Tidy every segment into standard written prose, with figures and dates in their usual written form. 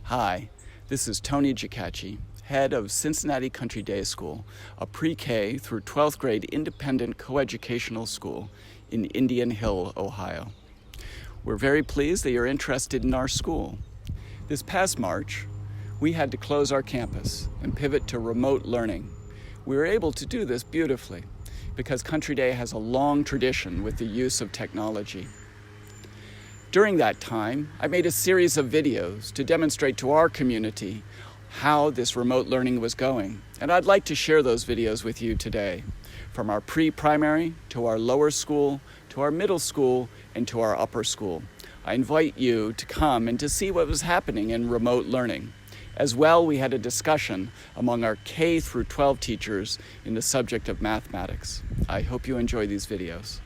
Hi, this is Tony Gicacci, head of Cincinnati Country Day School, a pre-K through 12th grade independent coeducational school in Indian Hill, Ohio. We're very pleased that you're interested in our school. This past March, we had to close our campus and pivot to remote learning. We were able to do this beautifully because Country Day has a long tradition with the use of technology. During that time, I made a series of videos to demonstrate to our community how this remote learning was going. And I'd like to share those videos with you today, from our pre-primary to our lower school, to our middle school, and to our upper school. I invite you to come and to see what was happening in remote learning. As well, we had a discussion among our K through 12 teachers in the subject of mathematics. I hope you enjoy these videos.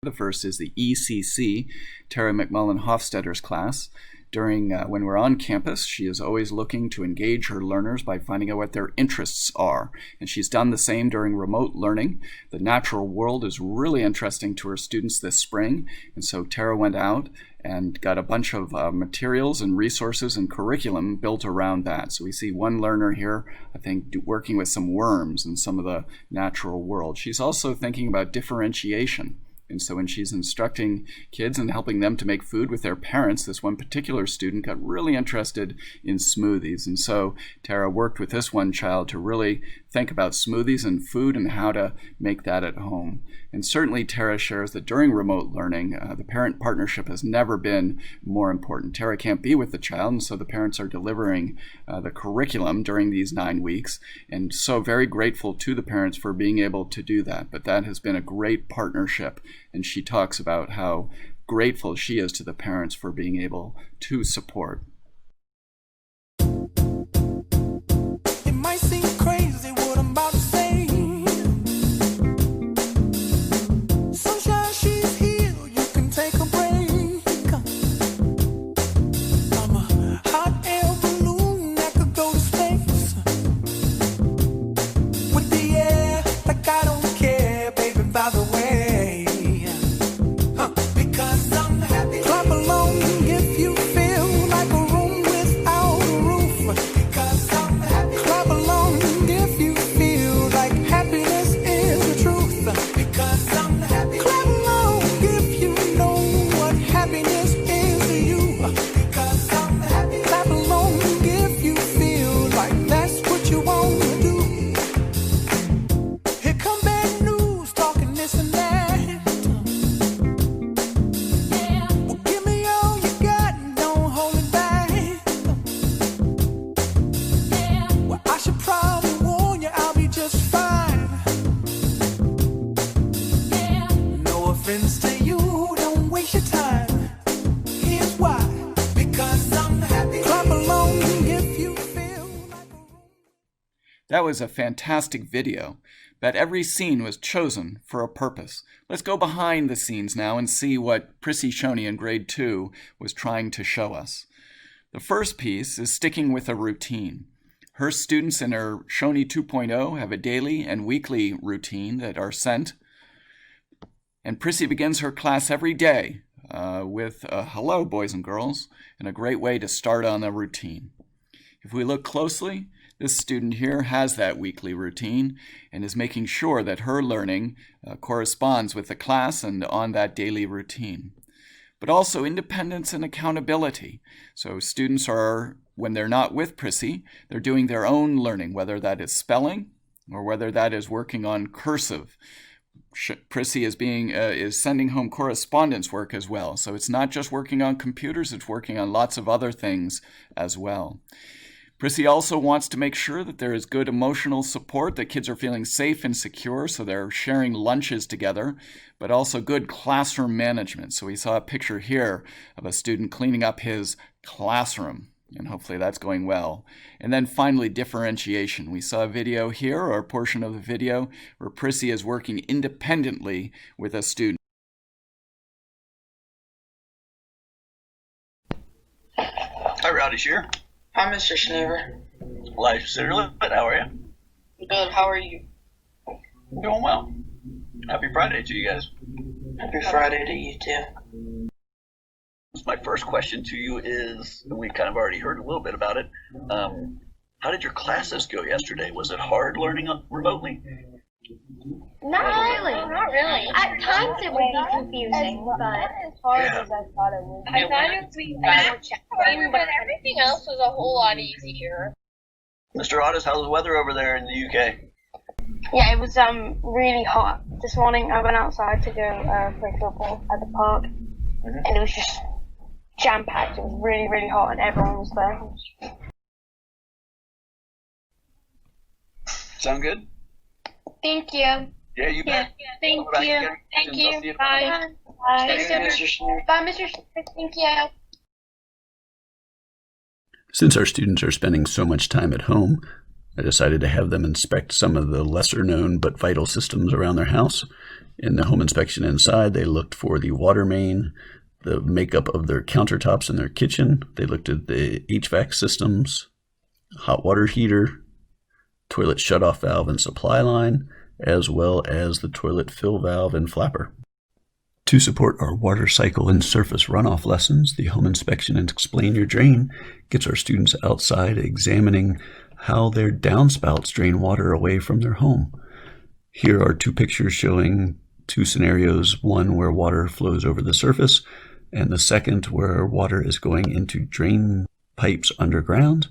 The first is the ECC, Tara McMullen Hofstadter's class. When we're on campus, she is always looking to engage her learners by finding out what their interests are. And she's done the same during remote learning. The natural world is really interesting to her students this spring. And so Tara went out and got a bunch of materials and resources and curriculum built around that. So we see one learner here, I think, working with some worms and some of the natural world. She's also thinking about differentiation. And so when she's instructing kids and helping them to make food with their parents, this one particular student got really interested in smoothies. And so Tara worked with this one child to really think about smoothies and food and how to make that at home. And certainly Tara shares that during remote learning, the parent partnership has never been more important. Tara can't be with the child, and so the parents are delivering the curriculum during these 9 weeks. And so very grateful to the parents for being able to do that. But that has been a great partnership. And she talks about how grateful she is to the parents for being able to support. It might seem crazy what I'm about to say. Sunshine, she's here, you can take a break. I'm a hot air balloon that could go to space. With the air, like I don't care, baby, by the way. That was a fantastic video, but every scene was chosen for a purpose. Let's go behind the scenes now and see what Prissy Shoney in grade 2 was trying to show us. The first piece is sticking with a routine. Her students in her Shoney 2.0 have a daily and weekly routine that are sent. And Prissy begins her class every day with hello, boys and girls, and a great way to start on a routine. If we look closely, this student here has that weekly routine and is making sure that her learning corresponds with the class and on that daily routine. But also independence and accountability. So students are, when they're not with Prissy, they're doing their own learning, whether that is spelling or whether that is working on cursive. Prissy is sending home correspondence work as well. So it's not just working on computers, it's working on lots of other things as well. Prissy also wants to make sure that there is good emotional support, that kids are feeling safe and secure, so they're sharing lunches together, but also good classroom management. So we saw a picture here of a student cleaning up his classroom, and hopefully that's going well. And then finally, differentiation. We saw a video here, or a portion of the video, where Prissy is working independently with a student. Hi, Rowdy Shear. Hi, Mr. Schneever. Elijah Sitterlip. How are you? Good, how are you? Doing well. Happy Friday to you guys. Happy Friday to you too. My first question to you is, we kind of already heard a little bit about it. How did your classes go yesterday? Was it hard learning remotely? Not really. Not really. At times it would be confusing, but as hard as I thought it would. I thought it would be challenging, but everything else was a whole lot easier. Mr. Otis, how's the weather over there in the UK? Yeah, it was really hot. This morning I went outside to go play football at the park, and it was just jam-packed. It was really, really hot, and everyone was there. Sound good? Thank you. Yeah, you bet. Thank you. Thank you. Bye. Bye. Stay safe. Mr. Schneever. Bye, Mr. Thank you. Since our students are spending so much time at home, I decided to have them inspect some of the lesser known but vital systems around their house. In the home inspection inside, they looked for the water main, the makeup of their countertops in their kitchen. They looked at the HVAC systems, hot water heater, toilet shutoff valve and supply line, as well as the toilet fill valve and flapper. To support our water cycle and surface runoff lessons, the Home Inspection and Explain Your Drain gets our students outside examining how their downspouts drain water away from their home. Here are two pictures showing two scenarios, one where water flows over the surface, and the second where water is going into drain pipes underground.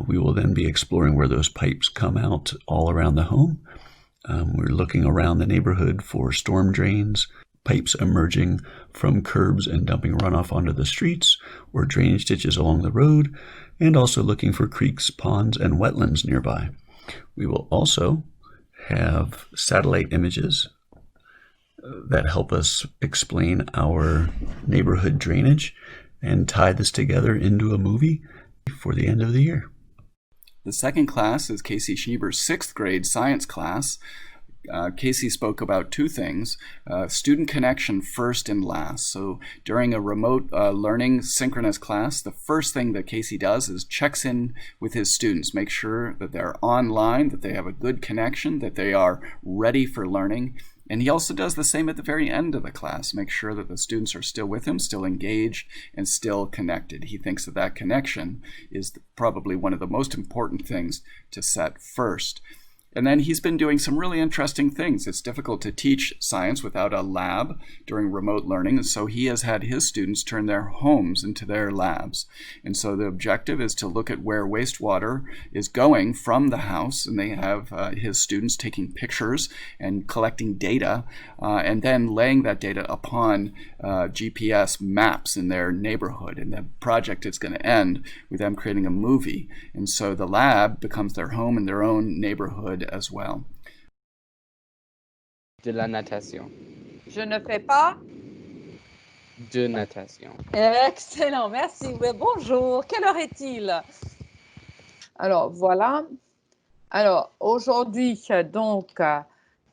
We will then be exploring where those pipes come out all around the home. We're looking around the neighborhood for storm drains, pipes emerging from curbs and dumping runoff onto the streets, or drainage ditches along the road, and also looking for creeks, ponds, and wetlands nearby. We will also have satellite images that help us explain our neighborhood drainage and tie this together into a movie for the end of the year. The second class is Casey Schneeber's 6th grade science class. Casey spoke about two things, student connection first and last. So during a remote learning synchronous class, the first thing that Casey does is checks in with his students, make sure that they're online, that they have a good connection, that they are ready for learning. And he also does the same at the very end of the class, make sure that the students are still with him, still engaged, and still connected. He thinks that that connection is probably one of the most important things to set first. And then he's been doing some really interesting things. It's difficult to teach science without a lab during remote learning, and so he has had his students turn their homes into their labs. And so the objective is to look at where wastewater is going from the house, and they have his students taking pictures and collecting data, and then laying that data upon GPS maps in their neighborhood. And the project is going to end with them creating a movie. And so the lab becomes their home in their own neighborhood as well. De la natation. Je ne fais pas. De natation. Excellent, merci. Oui, bonjour, quelle heure est-il? Alors, voilà. Alors, aujourd'hui, donc,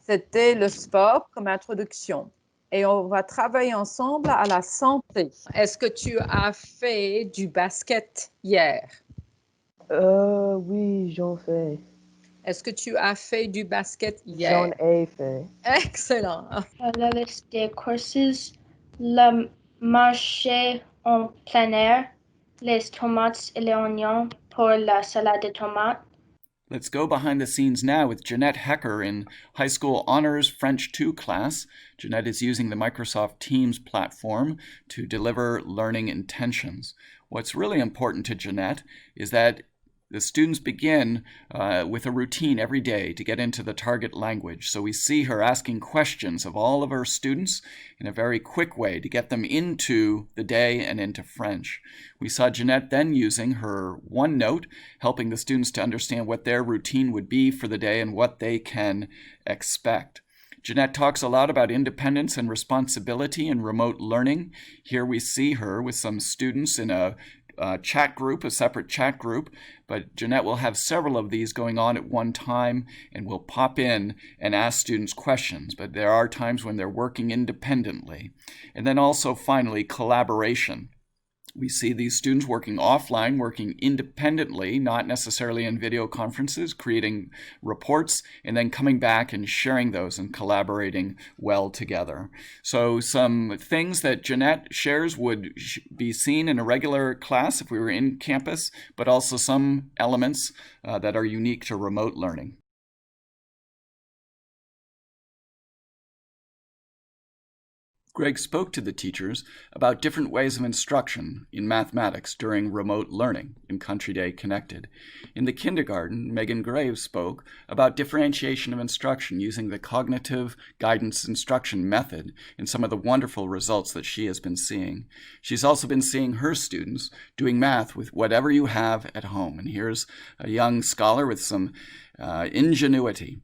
c'était le sport comme introduction. Et on va travailler ensemble à la santé. Est-ce que tu as fait du basket hier? Oui, j'en fais. Est-ce que tu as fait du basket hier? J'en ai fait. Excellent. La liste des courses, la marcher en plein air, les tomates et les oignons pour la salade de tomates. Let's go behind the scenes now with Jeanette Hecker in High School Honors French 2 class. Jeanette is using the Microsoft Teams platform to deliver learning intentions. What's really important to Jeanette is that the students begin with a routine every day to get into the target language. So we see her asking questions of all of her students in a very quick way to get them into the day and into French. We saw Jeanette then using her OneNote, helping the students to understand what their routine would be for the day and what they can expect. Jeanette talks a lot about independence and responsibility in remote learning. Here we see her with some students in a chat group, a separate chat group, but Jeanette will have several of these going on at one time and will pop in and ask students questions, but there are times when they're working independently. And then also finally, collaboration. We see these students working offline, working independently, not necessarily in video conferences, creating reports, and then coming back and sharing those and collaborating well together. So some things that Jeanette shares would be seen in a regular class if we were in campus, but also some elements that are unique to remote learning. Greg spoke to the teachers about different ways of instruction in mathematics during remote learning in Country Day Connected. In the kindergarten, Megan Graves spoke about differentiation of instruction using the cognitive guidance instruction method and some of the wonderful results that she has been seeing. She's also been seeing her students doing math with whatever you have at home. And here's a young scholar with some ingenuity.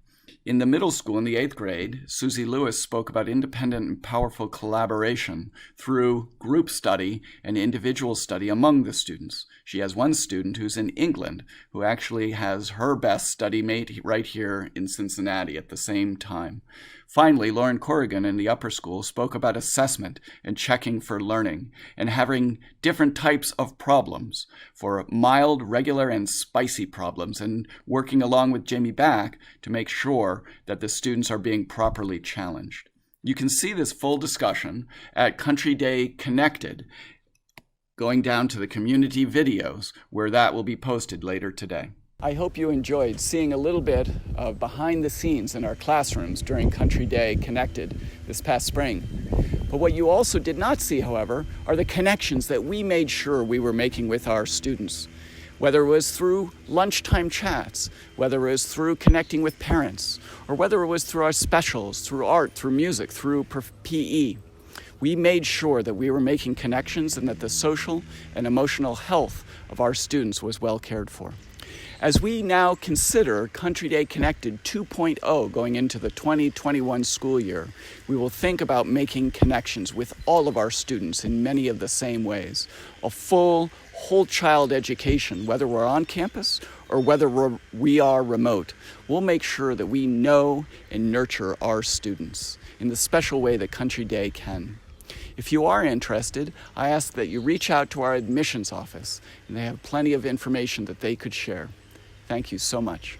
In the middle school, in the 8th grade, Susie Lewis spoke about independent and powerful collaboration through group study and individual study among the students. She has one student who's in England who actually has her best study mate right here in Cincinnati at the same time. Finally, Lauren Corrigan in the upper school spoke about assessment and checking for learning and having different types of problems for mild, regular, and spicy problems and working along with Jamie Back to make sure that the students are being properly challenged. You can see this full discussion at Country Day Connected, going down to the community videos where that will be posted later today. I hope you enjoyed seeing a little bit of behind the scenes in our classrooms during Country Day Connected this past spring. But what you also did not see, however, are the connections that we made sure we were making with our students. Whether it was through lunchtime chats, whether it was through connecting with parents, or whether it was through our specials, through art, through music, through PE. We made sure that we were making connections and that the social and emotional health of our students was well cared for. As we now consider Country Day Connected 2.0 going into the 2021 school year, we will think about making connections with all of our students in many of the same ways. A full, whole child education, whether we're on campus or whether we are remote. We'll make sure that we know and nurture our students in the special way that Country Day can. If you are interested, I ask that you reach out to our admissions office, and they have plenty of information that they could share. Thank you so much.